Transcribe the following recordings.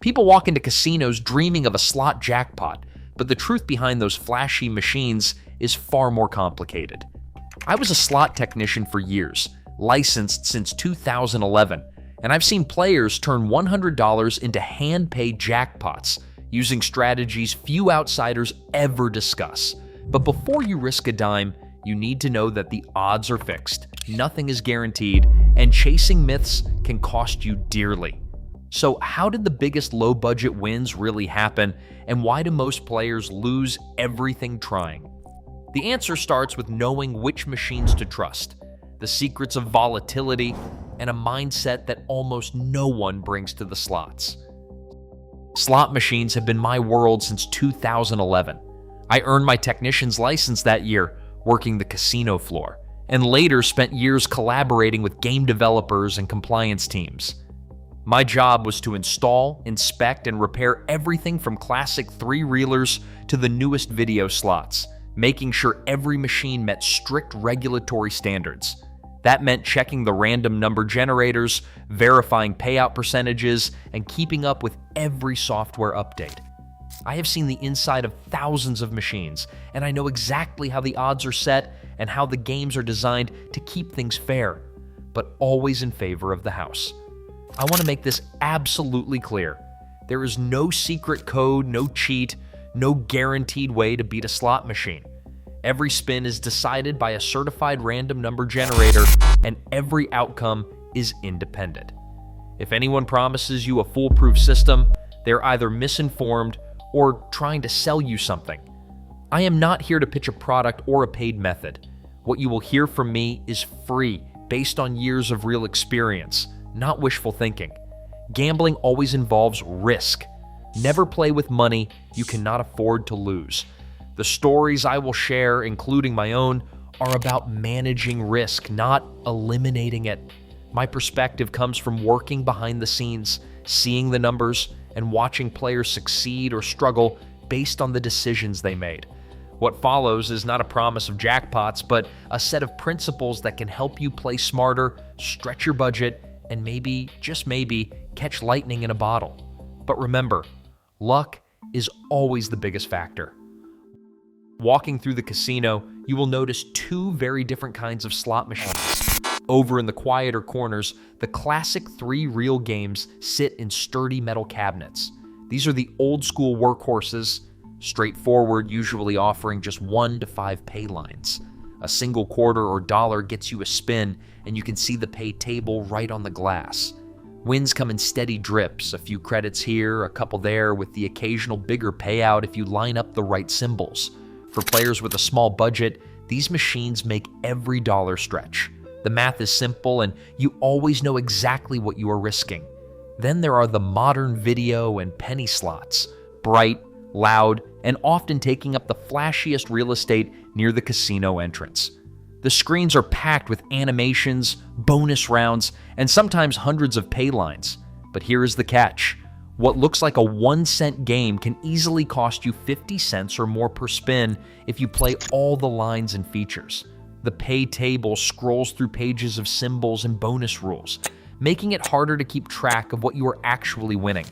People walk into casinos dreaming of a slot jackpot, but the truth behind those flashy machines is far more complicated. I was a slot technician for years, licensed since 2011, and I've seen players turn $100 into handpay jackpots using strategies few outsiders ever discuss. But before you risk a dime, you need to know that the odds are fixed, nothing is guaranteed, and chasing myths can cost you dearly. So how did the biggest low-budget wins really happen, and why do most players lose everything trying? The answer starts with knowing which machines to trust, the secrets of volatility, and a mindset that almost no one brings to the slots. Slot machines have been my world since 2011. I earned my technician's license that year, working the casino floor, and later spent years collaborating with game developers and compliance teams. My job was to install, inspect, and repair everything from classic three-reelers to the newest video slots, making sure every machine met strict regulatory standards. That meant checking the random number generators, verifying payout percentages, and keeping up with every software update. I have seen the inside of thousands of machines, and I know exactly how the odds are set and how the games are designed to keep things fair, but always in favor of the house. I want to make this absolutely clear. There is no secret code, no cheat, no guaranteed way to beat a slot machine. Every spin is decided by a certified random number generator, and every outcome is independent. If anyone promises you a foolproof system, they're either misinformed or trying to sell you something. I am not here to pitch a product or a paid method. What you will hear from me is free, based on years of real experience, not wishful thinking. Gambling always involves risk. Never play with money you cannot afford to lose. The stories I will share, including my own, are about managing risk, not eliminating it. My perspective comes from working behind the scenes, seeing the numbers, and watching players succeed or struggle based on the decisions they made. What follows is not a promise of jackpots, but a set of principles that can help you play smarter, stretch your budget, and maybe, just maybe, catch lightning in a bottle. But remember, luck is always the biggest factor. Walking through the casino, you will notice two very different kinds of slot machines. Over in the quieter corners, the classic three-reel games sit in sturdy metal cabinets. These are the old-school workhorses, straightforward, usually offering just 1 to 5 pay lines. A single quarter or dollar gets you a spin, and you can see the pay table right on the glass. Wins come in steady drips, a few credits here, a couple there, with the occasional bigger payout if you line up the right symbols. For players with a small budget, these machines make every dollar stretch. The math is simple, and you always know exactly what you are risking. Then there are the modern video and penny slots, bright, loud, and often taking up the flashiest real estate near the casino entrance. The screens are packed with animations, bonus rounds, and sometimes hundreds of pay lines. But here is the catch. What looks like a 1-cent game can easily cost you 50 cents or more per spin if you play all the lines and features. The pay table scrolls through pages of symbols and bonus rules, making it harder to keep track of what you are actually winning.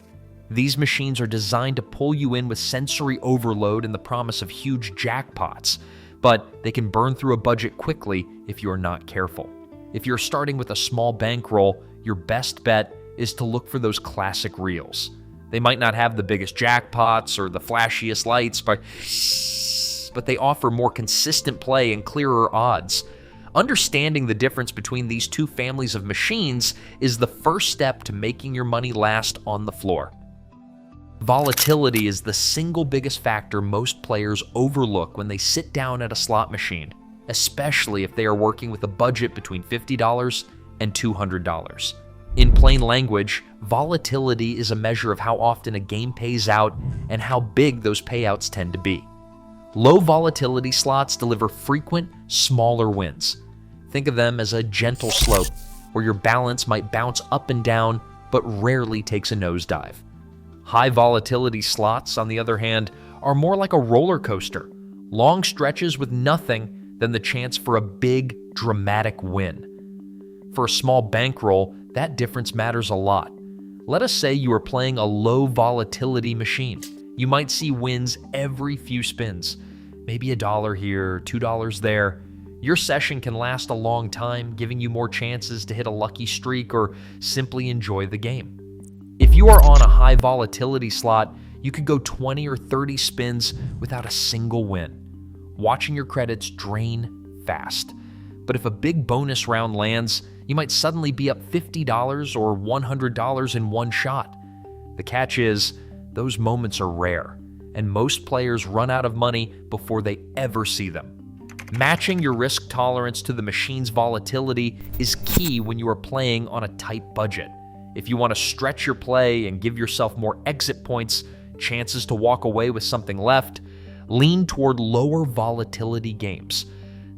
These machines are designed to pull you in with sensory overload and the promise of huge jackpots, but they can burn through a budget quickly if you are not careful. If you're starting with a small bankroll, your best bet is to look for those classic reels. They might not have the biggest jackpots or the flashiest lights, but they offer more consistent play and clearer odds. Understanding the difference between these two families of machines is the first step to making your money last on the floor. Volatility is the single biggest factor most players overlook when they sit down at a slot machine, especially if they are working with a budget between $50 and $200. In plain language, volatility is a measure of how often a game pays out and how big those payouts tend to be. Low volatility slots deliver frequent, smaller wins. Think of them as a gentle slope where your balance might bounce up and down but rarely takes a nosedive. High volatility slots, on the other hand, are more like a roller coaster, long stretches with nothing than the chance for a big, dramatic win. For a small bankroll, that difference matters a lot. Let us say you are playing a low volatility machine. You might see wins every few spins, maybe $1 here, $2 there. Your session can last a long time, giving you more chances to hit a lucky streak or simply enjoy the game. If you are on a high volatility slot, you could go 20 or 30 spins without a single win, watching your credits drain fast. But if a big bonus round lands, you might suddenly be up $50 or $100 in one shot. The catch is, those moments are rare, and most players run out of money before they ever see them. Matching your risk tolerance to the machine's volatility is key when you are playing on a tight budget. If you want to stretch your play and give yourself more exit points, chances to walk away with something left, lean toward lower volatility games.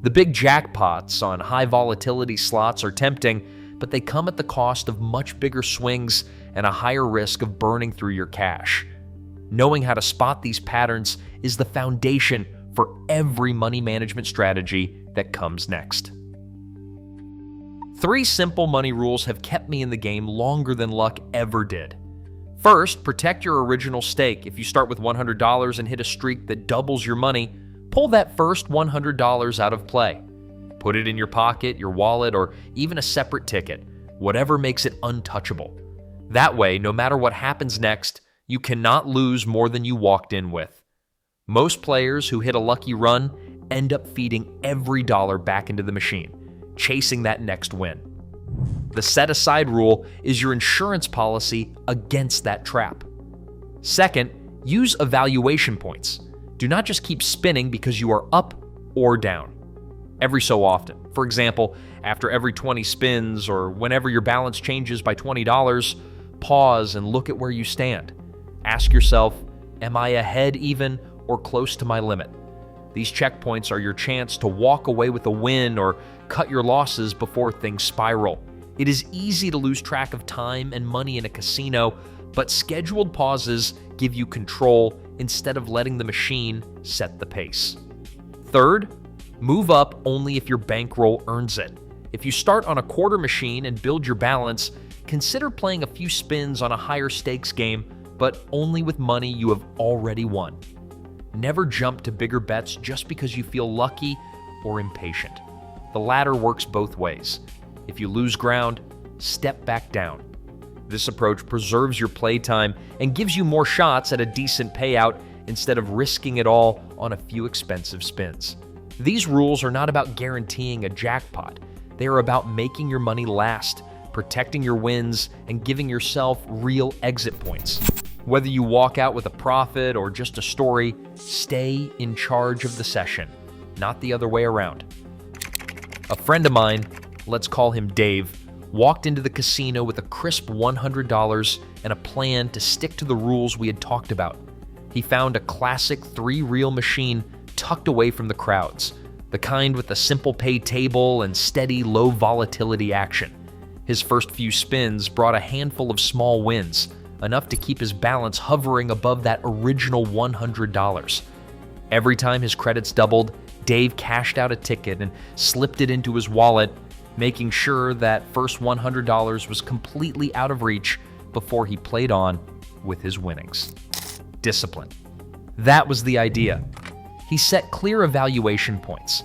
The big jackpots on high volatility slots are tempting, but they come at the cost of much bigger swings and a higher risk of burning through your cash. Knowing how to spot these patterns is the foundation for every money management strategy that comes next. 3 simple money rules have kept me in the game longer than luck ever did. First, protect your original stake. If you start with $100 and hit a streak that doubles your money, pull that first $100 out of play. Put it in your pocket, your wallet, or even a separate ticket, whatever makes it untouchable. That way, no matter what happens next, you cannot lose more than you walked in with. Most players who hit a lucky run end up feeding every dollar back into the machine, chasing that next win. The set-aside rule is your insurance policy against that trap. Second, use evaluation points. Do not just keep spinning because you are up or down. Every so often, for example, after every 20 spins or whenever your balance changes by $20, pause and look at where you stand. Ask yourself, am I ahead even or close to my limit? These checkpoints are your chance to walk away with a win or cut your losses before things spiral. It is easy to lose track of time and money in a casino, but scheduled pauses give you control instead of letting the machine set the pace. Third, move up only if your bankroll earns it. If you start on a quarter machine and build your balance, consider playing a few spins on a higher stakes game, but only with money you have already won. Never jump to bigger bets just because you feel lucky or impatient. The latter works both ways. If you lose ground, step back down. This approach preserves your playtime and gives you more shots at a decent payout instead of risking it all on a few expensive spins. These rules are not about guaranteeing a jackpot. They are about making your money last, protecting your wins, and giving yourself real exit points. Whether you walk out with a profit or just a story, stay in charge of the session, not the other way around. A friend of mine, let's call him Dave, walked into the casino with a crisp $100 and a plan to stick to the rules we had talked about. He found a classic 3-reel machine tucked away from the crowds, the kind with a simple pay table and steady low volatility action. His first few spins brought a handful of small wins, enough to keep his balance hovering above that original $100. Every time his credits doubled, Dave cashed out a ticket and slipped it into his wallet, making sure that first $100 was completely out of reach before he played on with his winnings. Discipline. That was the idea. He set clear evaluation points.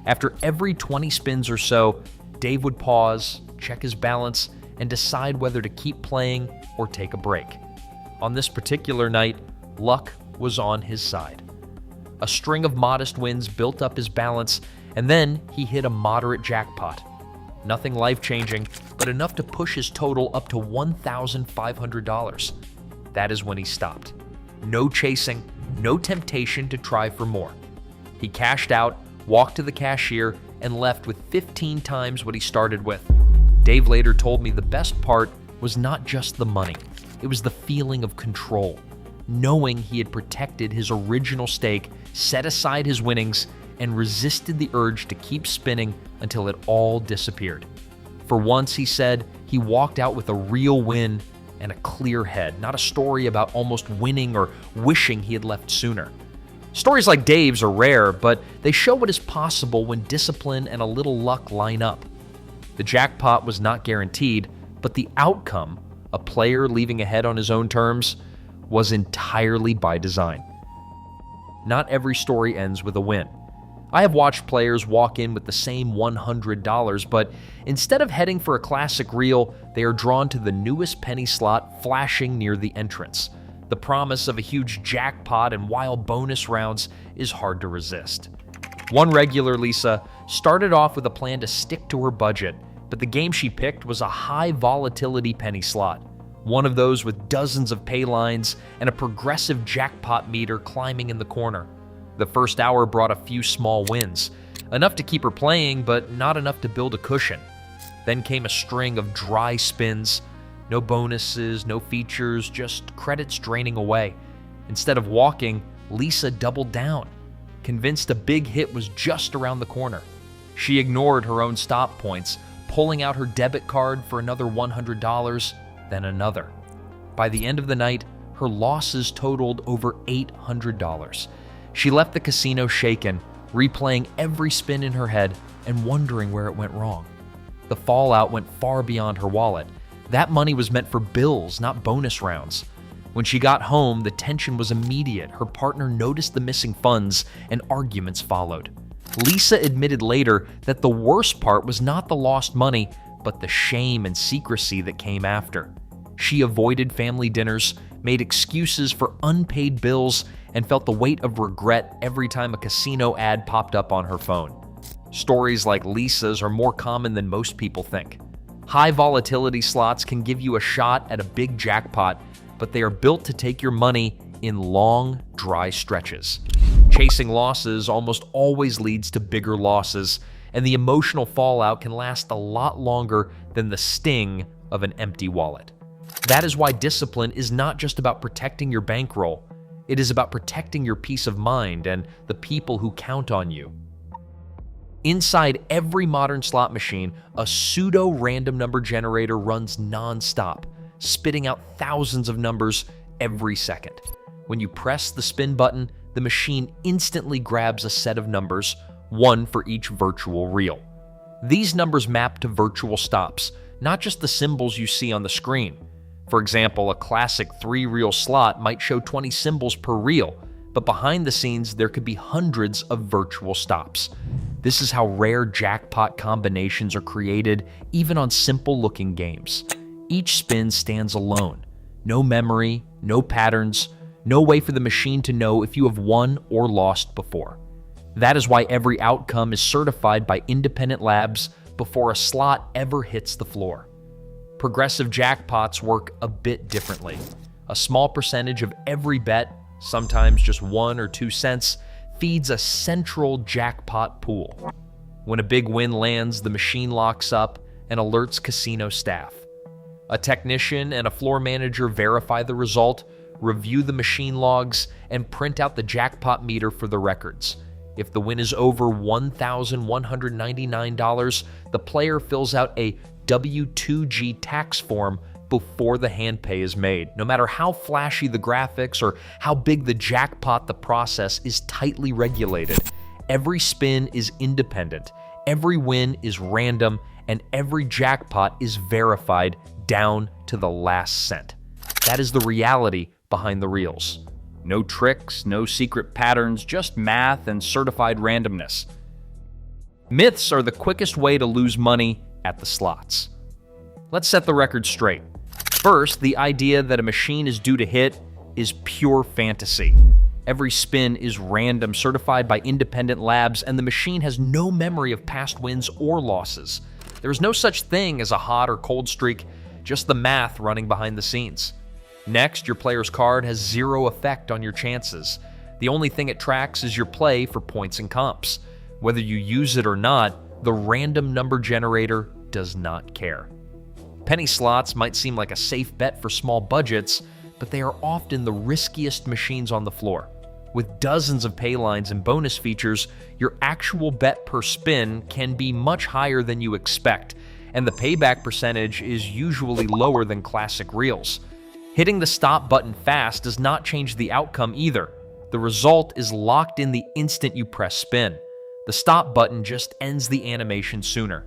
After every 20 spins or so, Dave would pause, check his balance, and decide whether to keep playing or take a break. On this particular night, luck was on his side. A string of modest wins built up his balance, and then he hit a moderate jackpot. Nothing life-changing, but enough to push his total up to $1,500. That is when he stopped. No chasing, no temptation to try for more. He cashed out, walked to the cashier, and left with 15 times what he started with. Dave later told me the best part was not just the money. It was the feeling of control, knowing he had protected his original stake, set aside his winnings, and resisted the urge to keep spinning until it all disappeared. For once, he said, he walked out with a real win and a clear head, not a story about almost winning or wishing he had left sooner. Stories like Dave's are rare, but they show what is possible when discipline and a little luck line up. The jackpot was not guaranteed, but the outcome a player leaving ahead on his own terms, was entirely by design. Not every story ends with a win. I have watched players walk in with the same $100, but instead of heading for a classic reel, they are drawn to the newest penny slot flashing near the entrance. The promise of a huge jackpot and wild bonus rounds is hard to resist. One regular, Lisa, started off with a plan to stick to her budget, but the game she picked was a high volatility penny slot. One of those with dozens of pay lines and a progressive jackpot meter climbing in the corner. The first hour brought a few small wins, enough to keep her playing, but not enough to build a cushion. Then came a string of dry spins. No bonuses, no features, just credits draining away. Instead of walking, Lisa doubled down, convinced a big hit was just around the corner. She ignored her own stop points, pulling out her debit card for another $100, then another. By the end of the night, her losses totaled over $800. She left the casino shaken, replaying every spin in her head and wondering where it went wrong. The fallout went far beyond her wallet. That money was meant for bills, not bonus rounds. When she got home, the tension was immediate. Her partner noticed the missing funds, and arguments followed. Lisa admitted later that the worst part was not the lost money, but the shame and secrecy that came after. She avoided family dinners, made excuses for unpaid bills, and felt the weight of regret every time a casino ad popped up on her phone. Stories like Lisa's are more common than most people think. High volatility slots can give you a shot at a big jackpot, but they are built to take your money in long, dry stretches. Chasing losses almost always leads to bigger losses, and the emotional fallout can last a lot longer than the sting of an empty wallet. That is why discipline is not just about protecting your bankroll. It is about protecting your peace of mind and the people who count on you. Inside every modern slot machine, a pseudo-random number generator runs non-stop, spitting out thousands of numbers every second. When you press the spin button, the machine instantly grabs a set of numbers, one for each virtual reel. These numbers map to virtual stops, not just the symbols you see on the screen. For example, a classic 3-reel slot might show 20 symbols per reel, but behind the scenes there could be hundreds of virtual stops. This is how rare jackpot combinations are created, even on simple-looking games. Each spin stands alone. No memory, no patterns, no way for the machine to know if you have won or lost before. That is why every outcome is certified by independent labs before a slot ever hits the floor. Progressive jackpots work a bit differently. A small percentage of every bet, sometimes just 1 or 2 cents, feeds a central jackpot pool. When a big win lands, the machine locks up and alerts casino staff. A technician and a floor manager verify the result, review the machine logs, and print out the jackpot meter for the records. If the win is over $1,199, the player fills out a W-2G tax form before the handpay is made. No matter how flashy the graphics or how big the jackpot, the process is tightly regulated. Every spin is independent, every win is random, and every jackpot is verified down to the last cent. That is the reality behind the reels. No tricks, no secret patterns, just math and certified randomness. Myths are the quickest way to lose money at the slots. Let's set the record straight. First, the idea that a machine is due to hit is pure fantasy. Every spin is random, certified by independent labs, and the machine has no memory of past wins or losses. There is no such thing as a hot or cold streak, just the math running behind the scenes. Next, your player's card has zero effect on your chances. The only thing it tracks is your play for points and comps. Whether you use it or not, the random number generator does not care. Penny slots might seem like a safe bet for small budgets, but they are often the riskiest machines on the floor. With dozens of pay lines and bonus features, your actual bet per spin can be much higher than you expect, and the payback percentage is usually lower than classic reels. Hitting the stop button fast does not change the outcome either. The result is locked in the instant you press spin. The stop button just ends the animation sooner.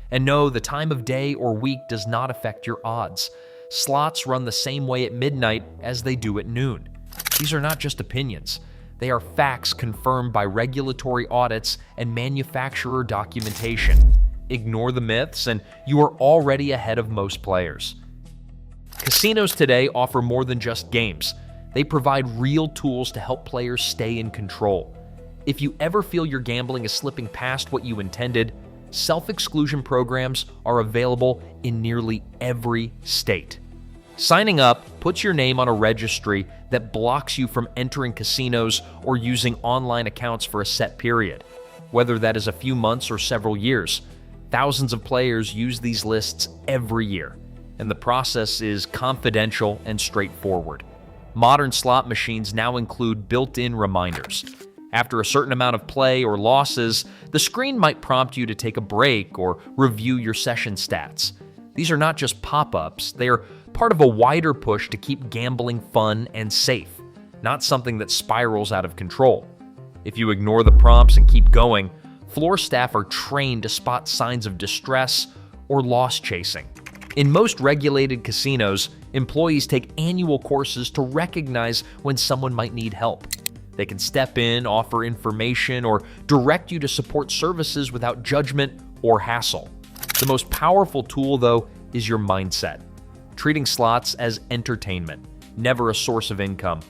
And no, the time of day or week does not affect your odds. slots run the same way at midnight as they do at noon. These are not just opinions. They are facts confirmed by regulatory audits and manufacturer documentation. Ignore the myths, and you are already ahead of most players. Casinos today offer more than just games. They provide real tools to help players stay in control. If you ever feel your gambling is slipping past what you intended, self-exclusion programs are available in nearly every state. Signing up puts your name on a registry that blocks you from entering casinos or using online accounts for a set period, whether that is a few months or several years. Thousands of players use these lists every year, and the process is confidential and straightforward. Modern slot machines now include built-in reminders. After a certain amount of play or losses, the screen might prompt you to take a break or review your session stats. These are not just pop-ups, they are part of a wider push to keep gambling fun and safe, not something that spirals out of control. If you ignore the prompts and keep going, floor staff are trained to spot signs of distress or loss chasing. In most regulated casinos, employees take annual courses to recognize when someone might need help. They can step in, offer information, or direct you to support services without judgment or hassle. The most powerful tool, though, is your mindset. Treating slots as entertainment, never a source of income,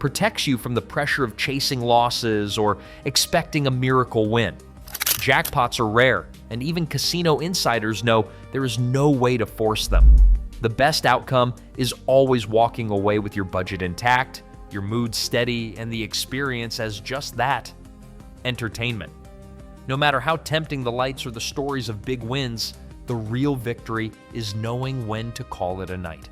protects you from the pressure of chasing losses or expecting a miracle win. Jackpots are rare, and even casino insiders know there is no way to force them. The best outcome is always walking away with your budget intact, your mood steady, and the experience as just that, entertainment. No matter how tempting the lights or the stories of big wins, the real victory is knowing when to call it a night.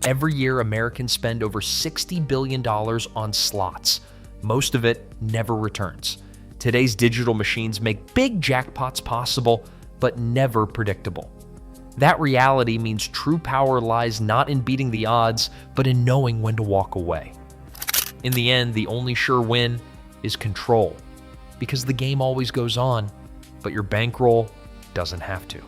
Every year, Americans spend over $60 billion on slots. Most of it never returns. Today's digital machines make big jackpots possible, but never predictable. That reality means true power lies not in beating the odds, but in knowing when to walk away. In the end, the only sure win is control, because the game always goes on, but your bankroll doesn't have to.